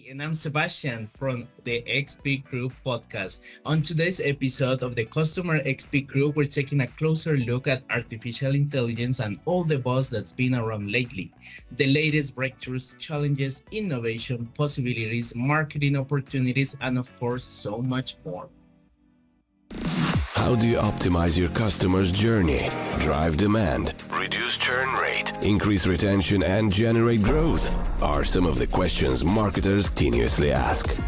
and I'm Sebastian from the XP Crew podcast. On today's episode of the Customer XP Crew, we're taking a closer look at artificial intelligence and all the buzz that's been around lately. The latest breakthroughs, challenges, innovation, possibilities, marketing opportunities, and of course, so much more. How do you optimize your customer's journey, drive demand, reduce churn rate, increase retention, and generate growth? Are some of the questions marketers continuously ask.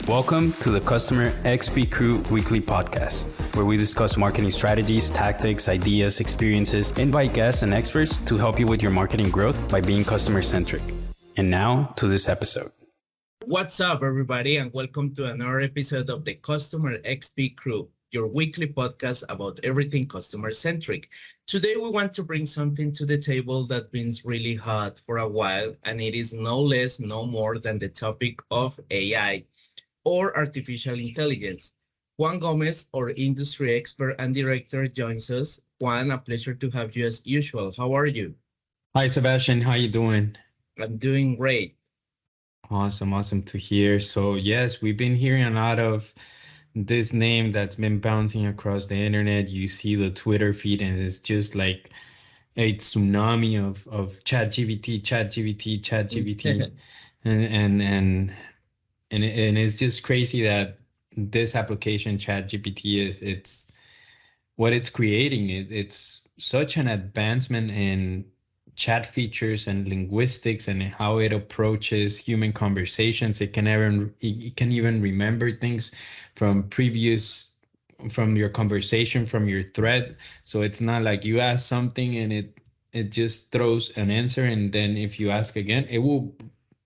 Welcome to the Customer XP Crew Weekly Podcast, where we discuss marketing strategies, tactics, ideas, experiences, invite guests and experts to help you with your marketing growth by being customer-centric. And now to this episode. What's up, everybody, and welcome to another episode of the Customer XP Crew, your weekly podcast about everything customer-centric. Today, we want to bring something to the table that's been really hot for a while, and it is no less, no more than the topic of AI, or artificial intelligence. Juan Gomez, our industry expert and director, joins us. Juan, a pleasure to have you as usual. How are you? Hi, Sebastian. How you doing? I'm doing great. Awesome to hear. So yes, we've been hearing a lot of this name that's been bouncing across the internet. You see the Twitter feed, and it's just like a tsunami of ChatGPT, and it's just crazy that this application ChatGPT it's what it's creating. It's such an advancement in chat features and linguistics and how it approaches human conversations. It can even remember things from your conversation, from your thread. So it's not like you ask something and it just throws an answer, and then if you ask again, it will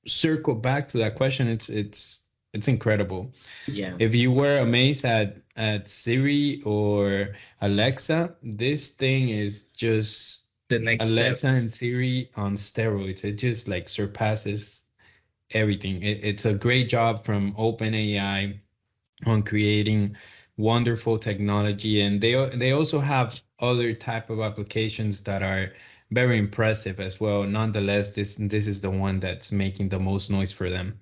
circle back to that question. It's incredible. Yeah. If you were amazed at Siri or Alexa, this thing is just The next Alexa step. and Siri on steroids. It just like surpasses everything. It's a great job from OpenAI on creating wonderful technology, and they also have other type of applications that are very impressive as well. Nonetheless, this is the one that's making the most noise for them.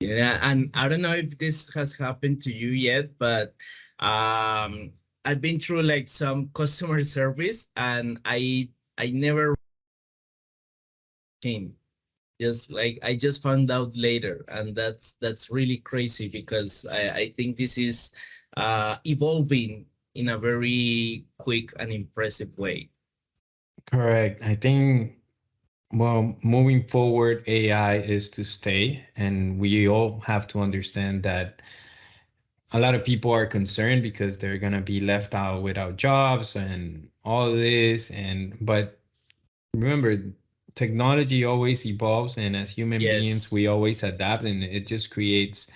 Yeah, and I don't know if this has happened to you yet, but I've been through like some customer service, and I never came. Just like I just found out later, and that's really crazy because I think this is evolving in a very quick and impressive way. Correct. I think, well, moving forward, AI is to stay, and we all have to understand that a lot of people are concerned because they're gonna be left out without jobs and all this. But remember, technology always evolves, and as human beings, Yes, we always adapt, and it just creates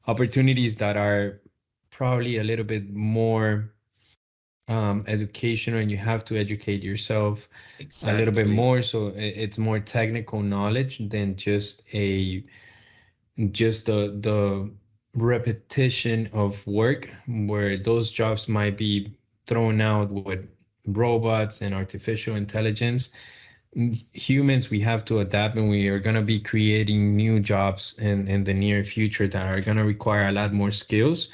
opportunities that are probably a little bit more educational, and you have to educate yourself a little bit exactly. more. So it's more technical knowledge than just the repetition of work, where those jobs might be thrown out with robots and artificial intelligence. Humans, we have to adapt, and we are going to be creating new jobs in the near future that are going to require a lot more skills,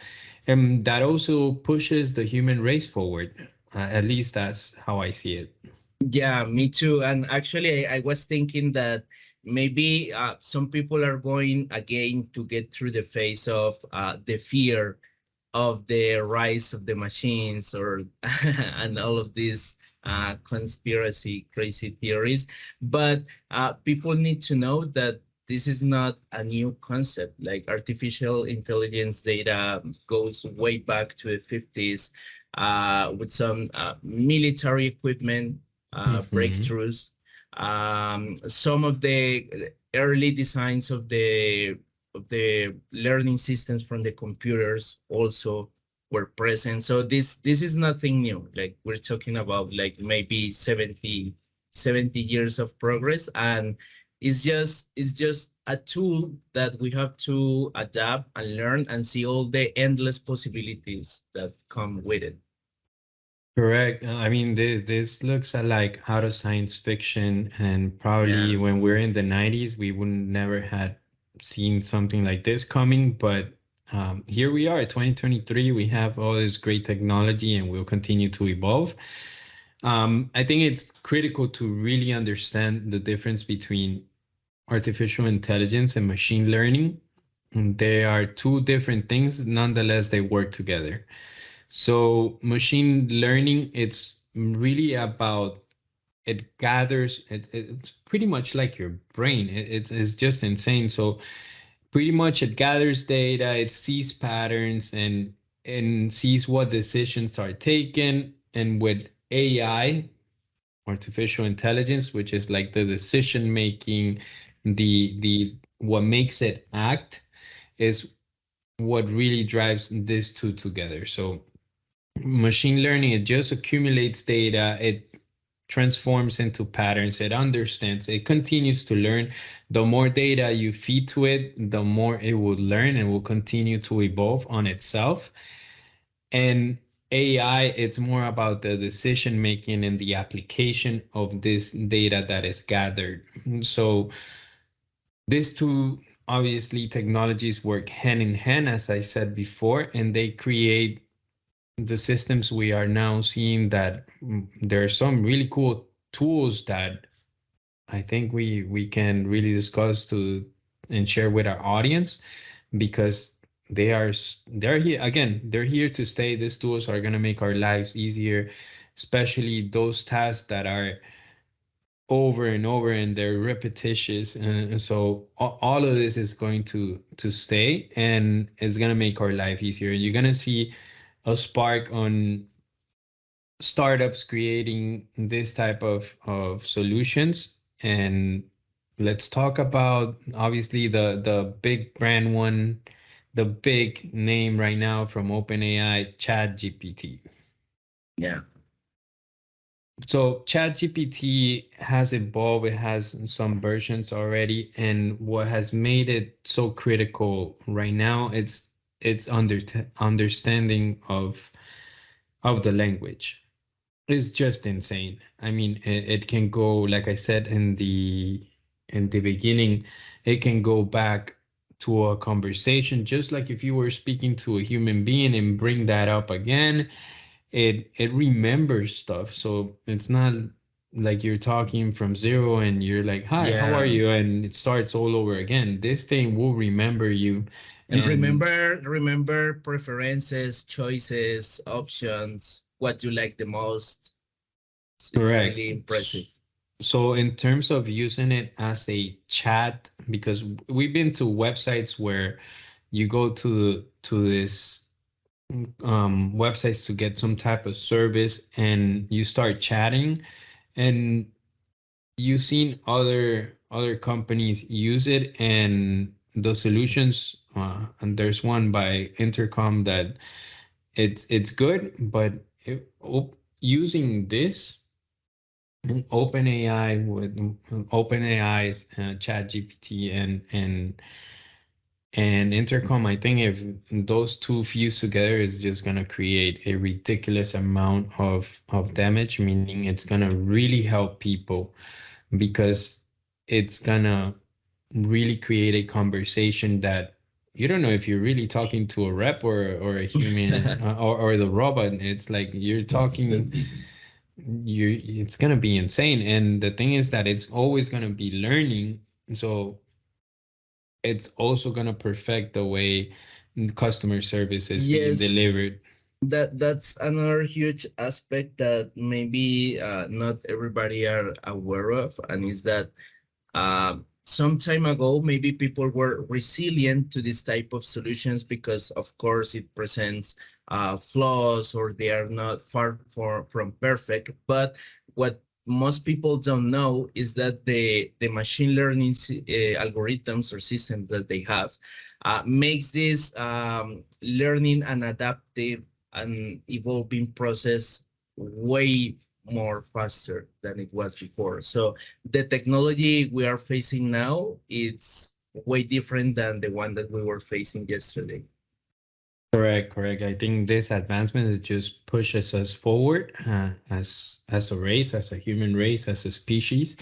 and that also pushes the human race forward. At least that's how I see it. Yeah, me too. And actually, I was thinking that maybe some people are going again to get through the phase of the fear of the rise of the machines or and all of these conspiracy crazy theories. But people need to know that this is not a new concept. Like artificial intelligence data goes way back to the 50s with some military equipment Hmm. breakthroughs. Some of the early designs of the learning systems from the computers also were present. So this is nothing new. Like we're talking about like maybe 70 years of progress, and it's just a tool that we have to adapt and learn and see all the endless possibilities that come with it. Correct. I mean, this looks at like out of science fiction, and Yeah. probably when we're in the 90s, we would never had seen something like this coming, but here we are, 2023. We have all this great technology, and we'll continue to evolve. I think it's critical to really understand the difference between artificial intelligence and machine learning. They are two different things. Nonetheless, they work together. So machine learning, it's really about, it gathers, it's pretty much like your brain. It's just insane. So pretty much it gathers data, it sees patterns, and sees what decisions are taken. And with AI, artificial intelligence, which is like the decision making, the what makes it act, is what really drives these two together. So machine learning, it just accumulates data, it transforms into patterns, it understands, it continues to learn. The more data you feed to it, the more it will learn and will continue to evolve on itself. And AI, it's more about the decision making and the application of this data that is gathered. So these two, obviously, technologies work hand in hand, as I said before, and they create the systems we are now seeing. That there are some really cool tools that I think we can really discuss to and share with our audience, because they're here again, they're here to stay. These tools are going to make our lives easier, especially those tasks that are over and over and they're repetitious. And so all of this is going to stay, and it's going to make our life easier. You're going to see a spark on startups creating this type of solutions. And let's talk about, obviously, the big brand one, the big name right now from OpenAI, ChatGPT. Yeah. So ChatGPT has evolved, it has some versions already, and what has made it so critical right now, it's understanding of the language. It's just insane. I mean, it can go, like I said in the beginning, it can go back to a conversation, just like if you were speaking to a human being, and bring that up again. It remembers stuff. So it's not like you're talking from zero and you're like, "Hi, how are Yeah. you?" and it starts all over again. This thing will remember you. And And remember preferences, choices, options, what you like the most. It's correct. really impressive. So in terms of using it as a chat, because we've been to websites where you go to this websites to get some type of service, and you start chatting, and you've seen other companies use it, and the solutions, and there's one by Intercom that it's good, but using this OpenAI, with OpenAI's ChatGPT and Intercom, I think if those two fuse together, is just gonna create a ridiculous amount of damage. Meaning, it's gonna really help people, because it's gonna really create a conversation that you don't know if you're really talking to a rep or a human, or the robot. It's like you're talking, it's gonna be insane. And the thing is that it's always gonna be learning. So it's also gonna perfect the way customer service is being Yes, delivered. that's another huge aspect that maybe not everybody are aware of, and is that some time ago, maybe people were resilient to this type of solutions because, of course, it presents flaws, or they are not from perfect. But what most people don't know is that the machine learning algorithms or systems that they have makes this learning and adaptive and evolving process way more faster than it was before. So the technology we are facing now, it's way different than the one that we were facing yesterday. Correct. I think this advancement is just pushes us forward, as a race, as a human race, as a species.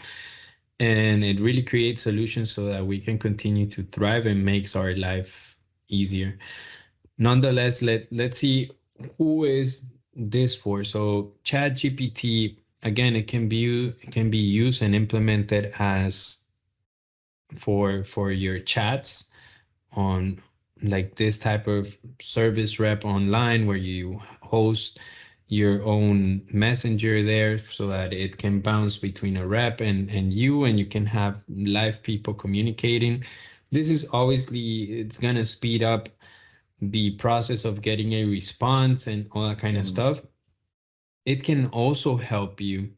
and it really creates solutions so that we can continue to thrive and makes our life easier. Nonetheless, let's see who is this for. So ChatGPT, again, it can be used and implemented as for your chats on like this type of service rep online where you host your own messenger there so that it can bounce between a rep and you, and you can have live people communicating. This is obviously, it's gonna speed up the process of getting a response and all that kind of Mm. stuff. It can also help you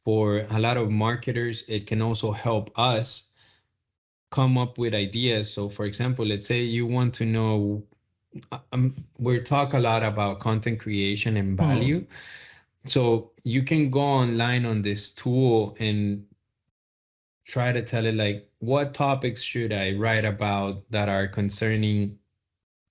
for a lot of marketers. It can also help us come up with ideas. So, for example, let's say you want to know, we talk a lot about content creation and Hmm. value. So you can go online on this tool and try to tell it like, what topics should I write about that are concerning,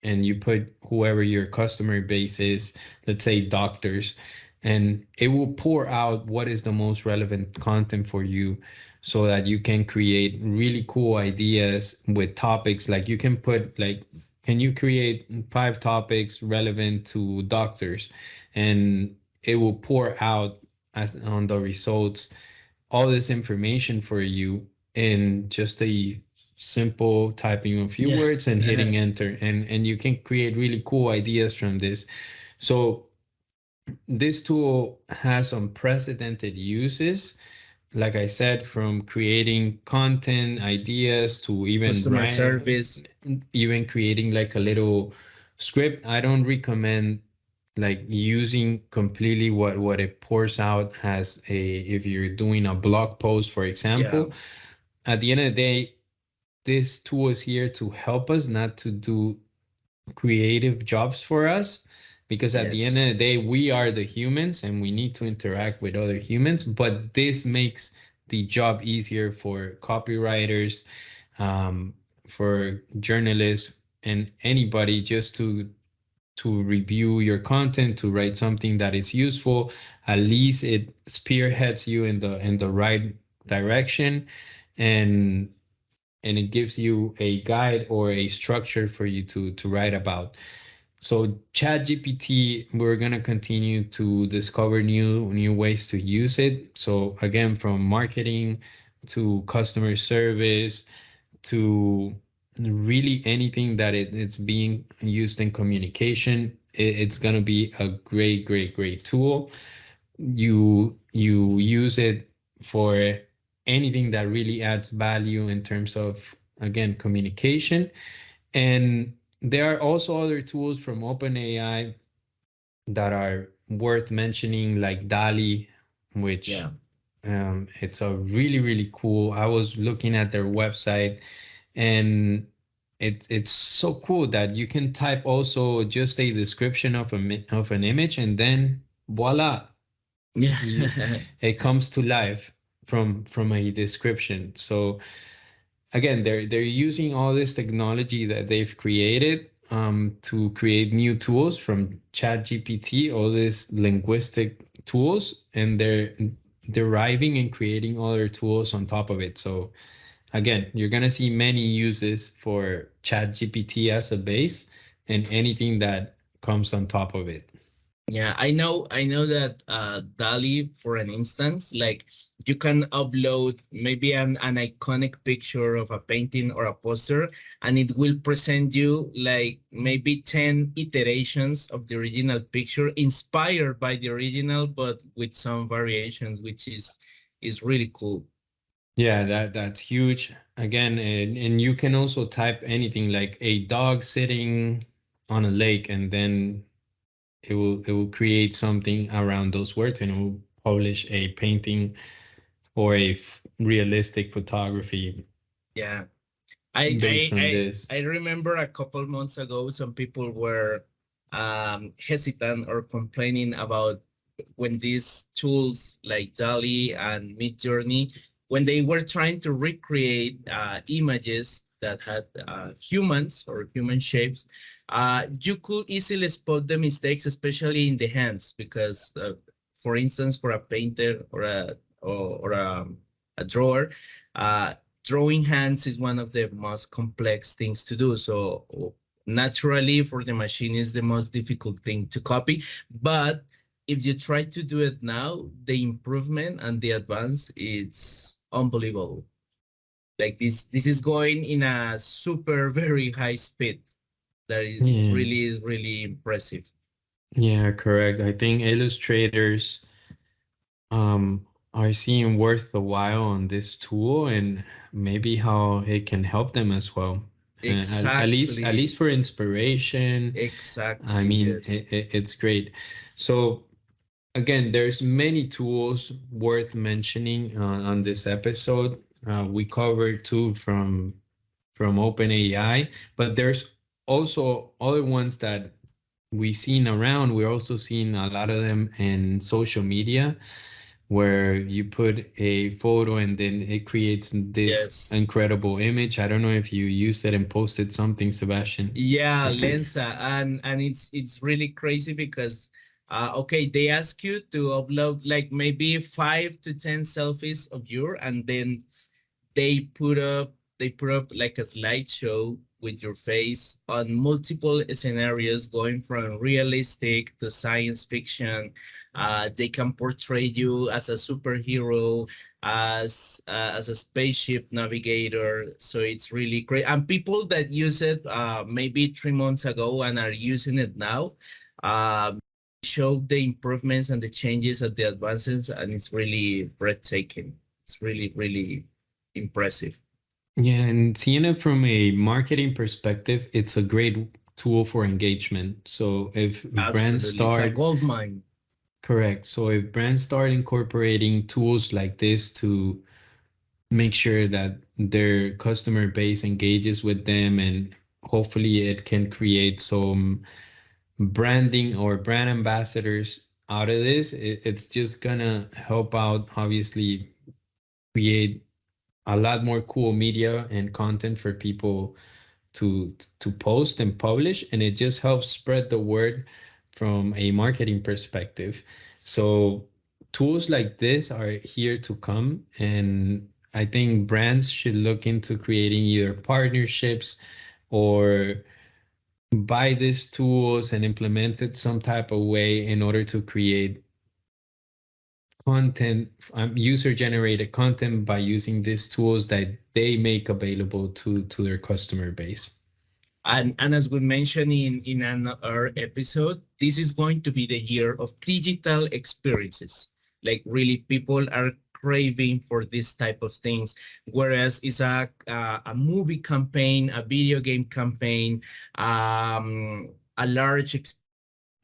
and you put whoever your customer base is, let's say doctors, and it will pour out what is the most relevant content for you so that you can create really cool ideas with topics. Like you can put like, can you create 5 topics relevant to doctors, and it will pour out as on the results all this information for you in just a simple typing a few Yeah. words and hitting enter, and you can create really cool ideas from this. So this tool has unprecedented uses, like I said, from creating content ideas to even Customer writing, service. even creating like a little script. I don't recommend like using completely what it pours out as a, if you're doing a blog post, for Yeah. example. At the end of the day, this tool is here to help us, not to do creative jobs for us, because at the end of Yes. the day we are the humans and we need to interact with other humans. But this makes the job easier for copywriters, um, for journalists, and anybody just to review your content, to write something that is useful. At least it spearheads you in the right direction, and it gives you a guide or a structure for you to write about. So ChatGPT, we're gonna continue to discover new ways to use it. So again, from marketing to customer service to really anything that it's being used in communication, it's gonna be a great tool. You use it for anything that really adds value in terms of, again, communication. And there are also other tools from OpenAI that are worth mentioning, like DALI, which Yeah. it's a really cool. I was looking at their website, and it's so cool that you can type also just a description of of an image, and then voila, you, Yeah. it comes to life from a description. So again, they're using all this technology that they've created, to create new tools from ChatGPT, all these linguistic tools, and they're deriving and creating other tools on top of it. So again, you're gonna see many uses for ChatGPT as a base and anything that comes on top of it. Yeah, I know that DALI, for an instance, like you can upload maybe an iconic picture of a painting or a poster, and it will present you like maybe 10 iterations of the original picture inspired by the original, but with some variations, which is really cool. Yeah, that's huge. Again, and you can also type anything like a dog sitting on a lake, and then it will create something around those words, and it will publish a painting or a realistic photography Yeah. I based I on I this. I remember a couple months ago, some people were hesitant or complaining about when these tools like DALI and Midjourney, when they were trying to recreate images that had humans or human shapes, you could easily spot the mistakes, especially in the hands, because, for instance, for a painter or a a drawer. Uh, Drawing hands is one of the most complex things to do. So naturally, for the machine, is the most difficult thing to copy. But if you try to do it now, the improvement and the advance, it's unbelievable. Like this is going in a super very high speed. That is Yeah, really impressive. yeah, correct. I think illustrators um are seeing worth the while on this tool and maybe how it can help them as well. At least Exactly. for inspiration. I Exactly. mean, Yes. it's great. So again, there's many tools worth mentioning on this episode. We covered two from OpenAI, but there's also other ones that we've seen around. We're also seeing a lot of them in social media where you put a photo and then it creates this Yes. incredible image. I don't know if you used it and posted something, Sebastian. Yeah, Lensa, and it's really crazy because okay, they ask you to upload like maybe 5 to 10 selfies of you, and then they put up like a slideshow with your face on multiple scenarios going from realistic to science fiction. They can portray you as a superhero, as a spaceship navigator. So it's really great, and people that use it maybe 3 months ago and are using it now show the improvements and the changes and the advances, and it's really breathtaking. It's really impressive. Yeah, and seeing it from a marketing perspective, it's a great tool for engagement. So if brands Absolutely. It's a start, gold mine. correct. So if brands start incorporating tools like this to make sure that their customer base engages with them and hopefully it can create some branding or brand ambassadors out of this, it's just gonna help out, obviously, create a lot more cool media and content for people to post and publish, and it just helps spread the word from a marketing perspective. So tools like this are here to come, and I think brands should look into creating either partnerships or buy these tools and implement it some type of way in order to create content, user generated content by using these tools that they make available to their customer base. And as we mentioned in another episode, this is going to be the year of digital experiences. Like really, people are craving for this type of things. Whereas it's a movie campaign, a video game campaign, a large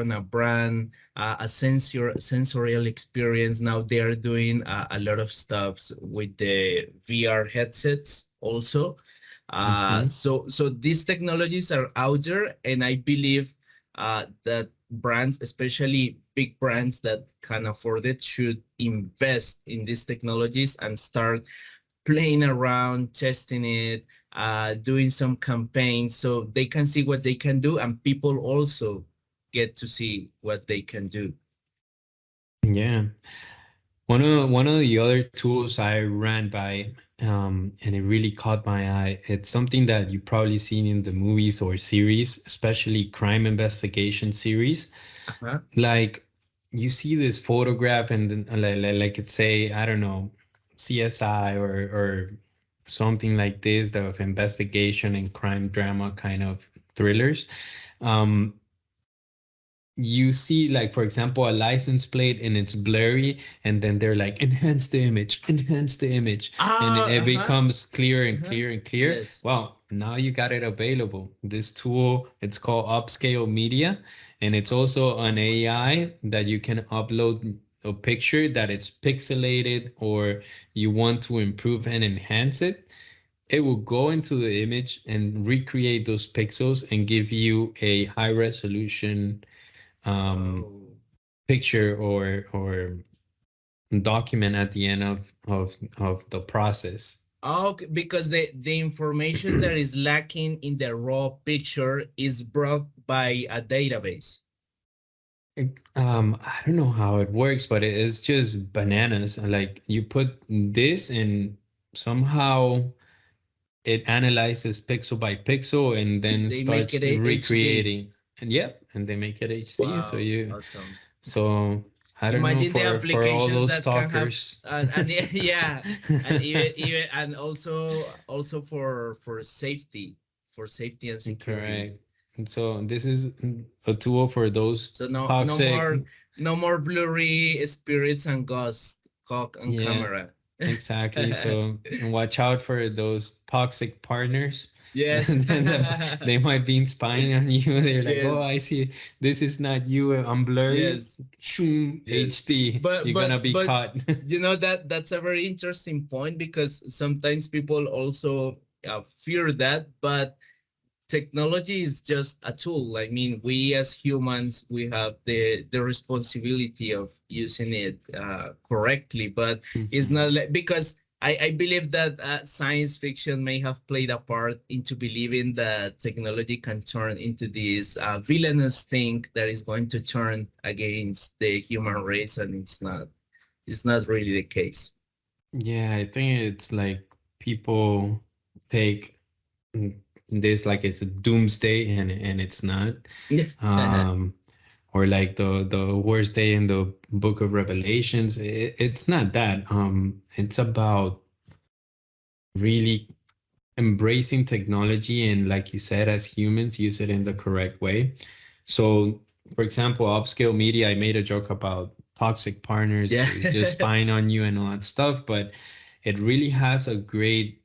on a brand, a sensorial experience. Now they are doing a lot of stuff with the VR headsets also. Mhm. So these technologies are out there, and I believe that brands, especially big brands that can afford it, should invest in these technologies and start playing around, testing it, doing some campaigns so they can see what they can do, and people also get to see what they can do. Yeah. One of the other tools I ran by, and it really caught my eye. It's something that you probably seen in the movies or series, especially crime investigation series. Uh-huh. Like you see this photograph and then like it say, I don't know, CSI or something like this, the of investigation and crime drama kind of thrillers. Um, you see like for example a license plate and it's blurry and then they're like enhance the image and it Uh-huh. becomes clear and Uh-huh. clear and clear. Yes. Well, now you got it available, this tool. It's called upscale media, and it's also an AI that you can upload a picture that it's pixelated or you want to improve and enhance it. It will go into the image and recreate those pixels and give you a high resolution um, Oh. picture or document at the end of the process. Okay, because the information that is lacking in the raw picture is brought by a database. I don't know how it works, but it is just bananas. Like you put this and somehow it analyzes pixel by pixel and then They make starts it HD. recreating. And yep, and they make it HD. So Wow, you, awesome. so I don't know Imagine the for all applications those that can have stalkers. and yeah, and even and also for safety and security. Correct. And so this is a tool for those So no toxic. more no more blurry spirits and ghosts caught on Yeah, camera. exactly. So watch out for those toxic partners. Yes. And then they might be spying on you. They're like, "Oh, Yes. I see. This is not you. I'm blurry. Yes. Shoom, Yes. HD. But You're gonna but be but caught." you know that that's a very interesting point because sometimes people also fear that, but technology is just a tool. I mean, we as humans, we have the responsibility of using it correctly, but it's Mhm. not like, because I believe that science fiction may have played a part into believing that technology can turn into this villainous thing that is going to turn against the human race, and it's not really the case. Yeah, I think it's like people take mm, this like it's a doomsday and it's not. Um, or like the worst day in the book of Revelations. It's not that. It's about really embracing technology and, like you said, as humans, use it in the correct way. So, for example, upscale media, I made a joke about toxic partners Yeah. just spying on you and all that stuff, but it really has a great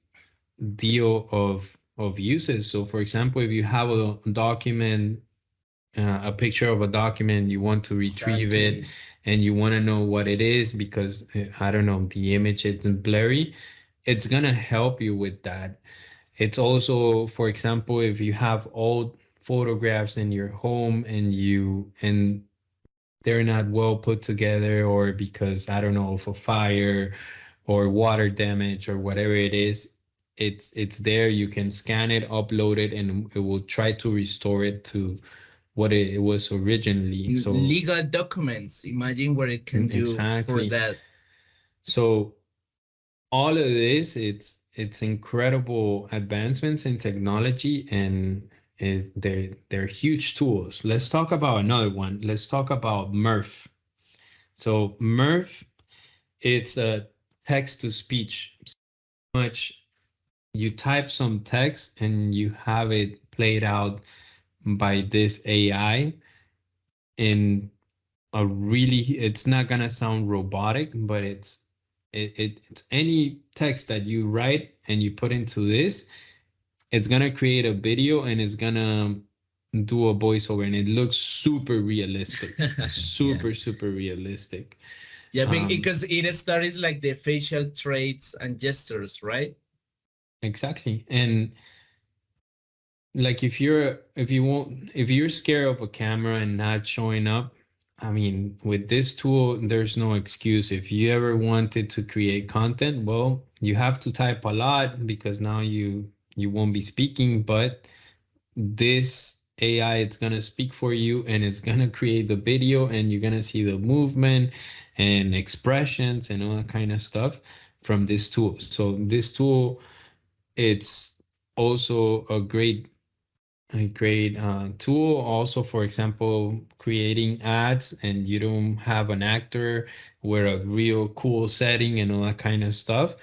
deal of uses. So, for example, if you have a document, a picture of a document, you want to retrieve it, Exactly. and you want to know what it is because I don't know, the image is blurry, it's gonna help you with that. It's also, for example, if you have old photographs in your home and they're not well put together, or because I don't know, of a fire or water damage or whatever it is, it's there. You can scan it, upload it, and it will try to restore it to what it was originally. So Legal documents. Imagine what it can do for exactly. that. So all of this, it's incredible advancements in technology, and they're huge tools. Let's talk about another one. Let's talk about Murph. So Murph, it's a text to speech. Much you type some text and you have it played out by this AI in a really, it's not gonna sound robotic, but it's any text that you write and you put into this, it's gonna create a video and it's gonna do a voiceover, and it looks super realistic, Yeah. super realistic. Yeah, um because it studies like the facial traits and gestures, right? exactly. And like if you're scared of a camera and not showing up, I mean, with this tool there's no excuse. If you ever wanted to create content, well, you have to type a lot because now you won't be speaking, but this AI, it's gonna speak for you and it's gonna create the video, and you're gonna see the movement and expressions and all that kind of stuff from this tool. So this tool, it's also a great tool also, for example, creating ads, and you don't have an actor with a real cool setting and all that kind of stuff.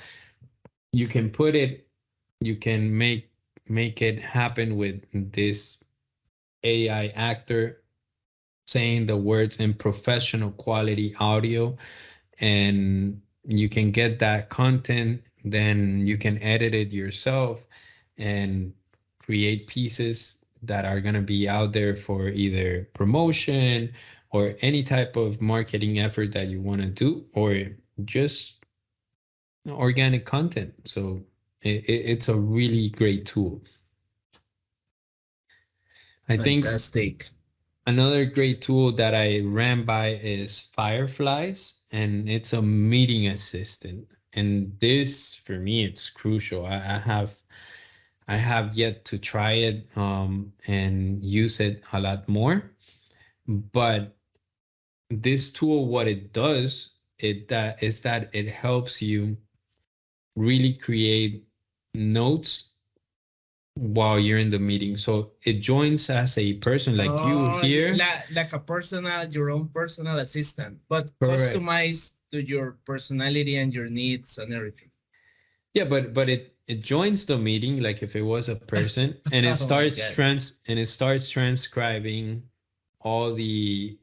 You can put it, you can make it happen with this AI actor saying the words in professional quality audio, and you can get that content. Then you can edit it yourself and create pieces that are going to be out there for either promotion or any type of marketing effort that you want to do, or just organic content. So it's a really great tool. I think Fantastic. another great tool that I ran by is Fireflies, and it's a meeting assistant. And this, for me, it's crucial. I have yet to try it and use it a lot more, but this tool, what it does, that it helps you really create notes while you're in the meeting. So it joins as a person like you Oh, here. like a personal, your own personal assistant, but Correct. customized to your personality and your needs and everything. Yeah, but it joins the meeting like if it was a person, and Oh my God. it starts transcribing all the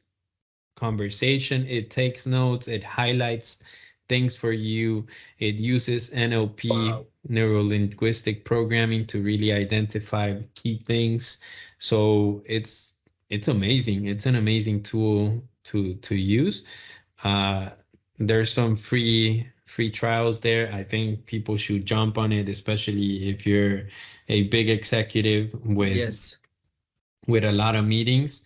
conversation. It takes notes, it highlights things for you. It uses NLP, Wow. neuro linguistic programming, to really identify key things. So it's amazing. It's an amazing tool to use. Uh, there's some free trials there. I think people should jump on it, especially if you're a big executive Yes. with a lot of meetings.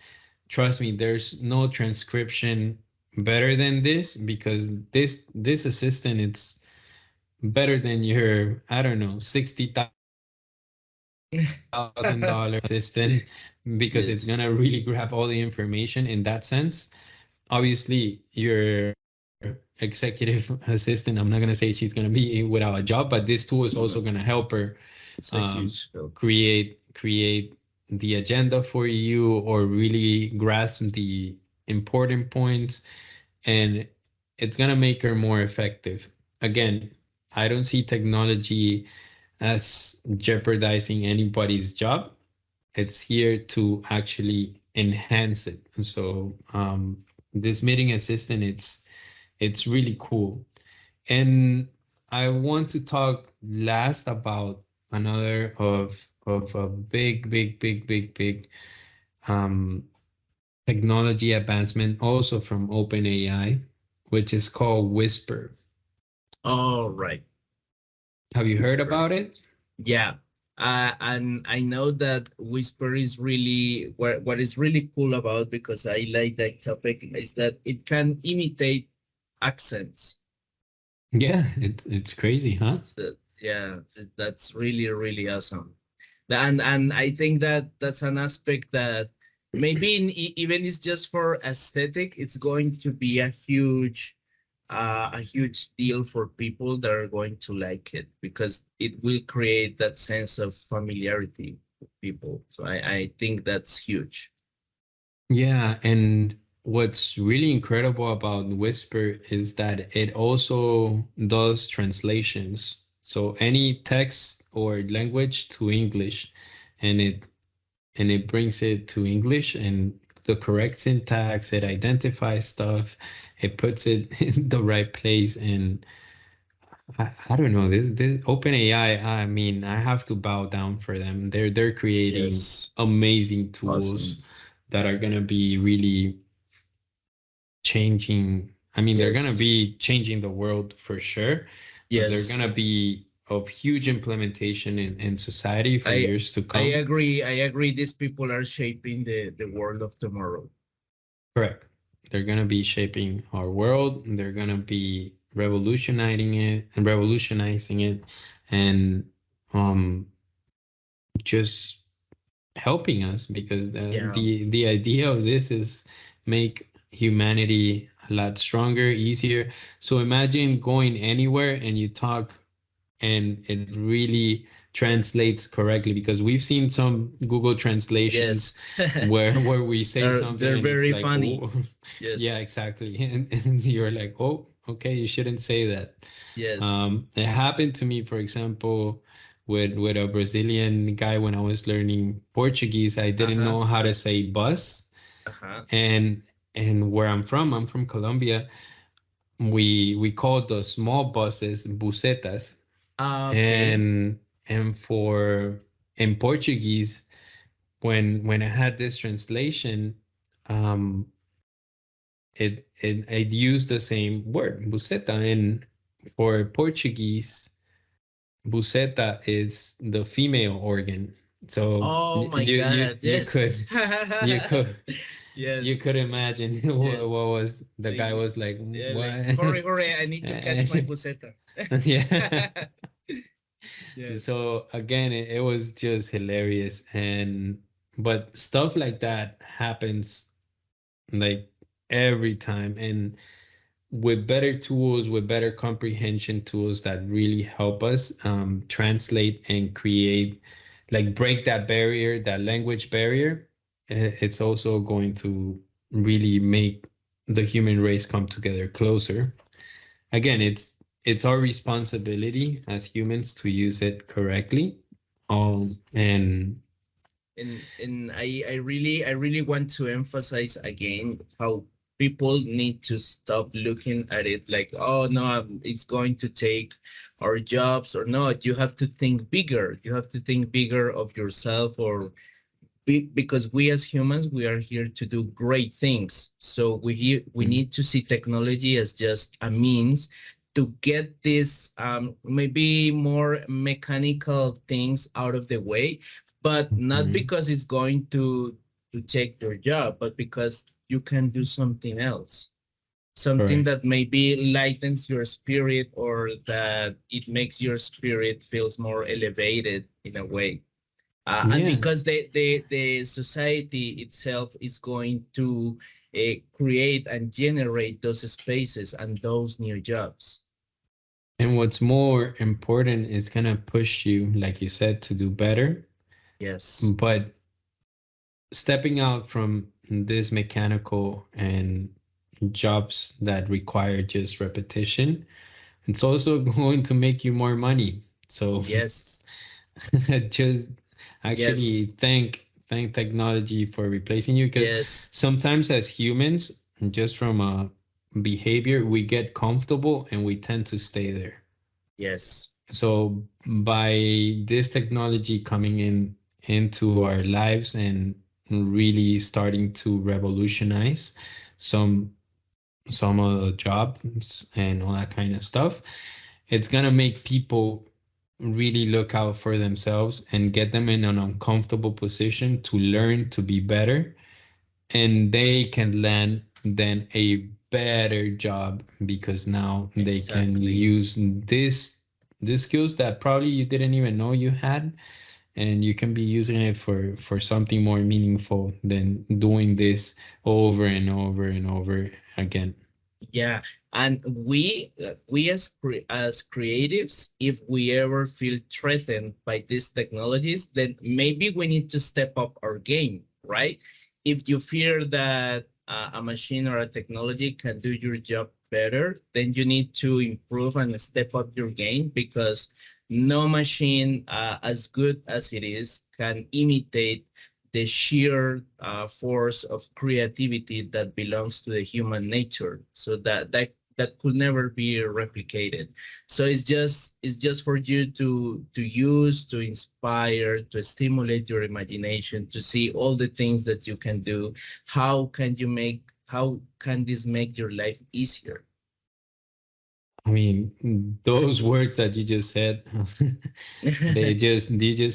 Trust me, there's no transcription better than this, because this assistant, it's better than your, I don't know, $60,000 assistant, because it's Yes. gonna really grab all the information in that sense. Obviously, your executive assistant, I'm not gonna say she's gonna be without a job, but this tool is also No, gonna help her it's a huge help. create the agenda for you, or really grasp the important points, and it's gonna make her more effective. Again, I don't see technology as jeopardizing anybody's job. It's here to actually enhance it. So this meeting assistant, it's really cool. And I want to talk last about another of a big um, technology advancement, also from OpenAI, which is called Whisper. All right. Have you heard Whisper. about it? Yeah. And I know that Whisper is really what is really cool about, because I like that topic, is that it can imitate accents. Yeah, it's crazy, huh? Yeah, that's really really awesome. And I think that that's an aspect that maybe even it's just for aesthetic, it's going to be a huge deal for people that are going to like it, because it will create that sense of familiarity with people. So I think that's huge. Yeah, and what's really incredible about Whisper is that it also does translations. So any text or language to English, and it brings it to English, and the correct syntax, it identifies stuff, it puts it in the right place. And I don't know, this OpenAI, I mean, I have to bow down for them. They're creating Yes. amazing tools Awesome. that are gonna be really changing. I mean, they're gonna Yes. be changing the world for sure, but they're gonna Yes. be of huge implementation in society for I years to I come. agree. I agree. These people are shaping the world of tomorrow. Correct. They're gonna be shaping our world. They're gonna be revolutionizing it, and um, just helping us, because Yeah. the idea of this is make humanity a lot stronger, easier. So imagine going anywhere and you talk, and it really translates correctly, because we've seen some Google translations Yes. where we say something They're and it's very like, funny. oh, yeah, Yes. exactly. And you're like, oh, okay, you shouldn't say that. Yes. It happened to me, for example, with a Brazilian guy when I was learning Portuguese. I didn't Uh-huh. know how to say bus, Uh-huh. and where I'm from Colombia, we called the small buses busetas, Okay. and for in Portuguese, when I had this translation, um, it used the same word buseta, and for Portuguese, buceta is the female organ. So Oh my God. you Yes. could you could Yes. you could imagine what Yes. was the guy Like, was like, yeah, like, what? hurry, hurry, I need to catch my buseta. Yeah. Yes. So again, it was just hilarious, but stuff like that happens like every time. And with better tools, with better comprehension tools that really help us translate and create, like break that barrier, that language barrier, it's also going to really make the human race come together closer. Again, it's our responsibility as humans to use it correctly. Yes. And And I really want to emphasize again how people need to stop looking at it like, oh no, it's going to take our jobs or not. You have to think bigger. You have to think bigger of yourself, or because we as humans, we are here to do great things. So we need to see technology as just a means to get these maybe more mechanical things out of the way, but not Mhm. because it's going to take your job, but because you can do something else, something Correct. that maybe lightens your spirit, or that it makes your spirit feels more elevated in a way. And Yeah. because the society itself is going to create and generate those spaces and those new jobs. And what's more important is gonna push you, like you said, to do better. Yes, But stepping out from this mechanical and jobs that require just repetition, it's also going to make you more money. So yes, just yes, actually thank technology for replacing you, because yes, sometimes as humans, just from a behavior, we get comfortable and we tend to stay there. yes, So by this technology coming into our lives and really starting to revolutionize some some of the jobs and all that kind of stuff, it's gonna make people really look out for themselves and get them in an uncomfortable position to learn to be better, and they can land then a better job because now they can exactly. use this skills that probably you didn't even know you had, and you can be using it for something more meaningful than doing this over and over and over again. Yeah, and we as as creatives, if we ever feel threatened by these technologies, then maybe we need to step up our game, right? If you fear that a machine or a technology can do your job better, then you need to improve and step up your game, because no machine, as good as it is, can imitate the sheer force of creativity that belongs to the human nature. So that could never be replicated. So it's just for you to use, to inspire, to stimulate your imagination, to see all the things that you can do. How can this make your life easier? I mean, those words that you just said, they just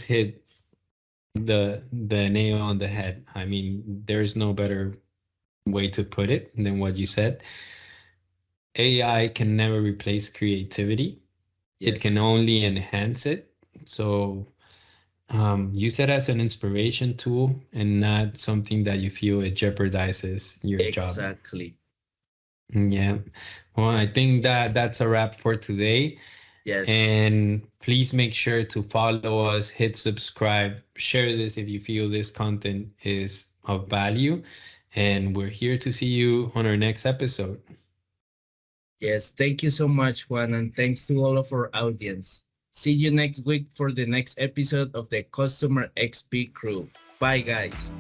hit the nail on the head. I mean, there's no better way to put it than what you said. AI can never replace creativity. It can Yes, only enhance it. So use it as an inspiration tool and not something that you feel it jeopardizes your job. exactly. Yeah. Well, I think that that's a wrap for today. Yes. And please make sure to follow us, hit subscribe, share this if you feel this content is of value. And we're here to see you on our next episode. Yes, thank you so much, Juan, and thanks to all of our audience. See you next week for the next episode of the Customer XP Crew. Bye, guys.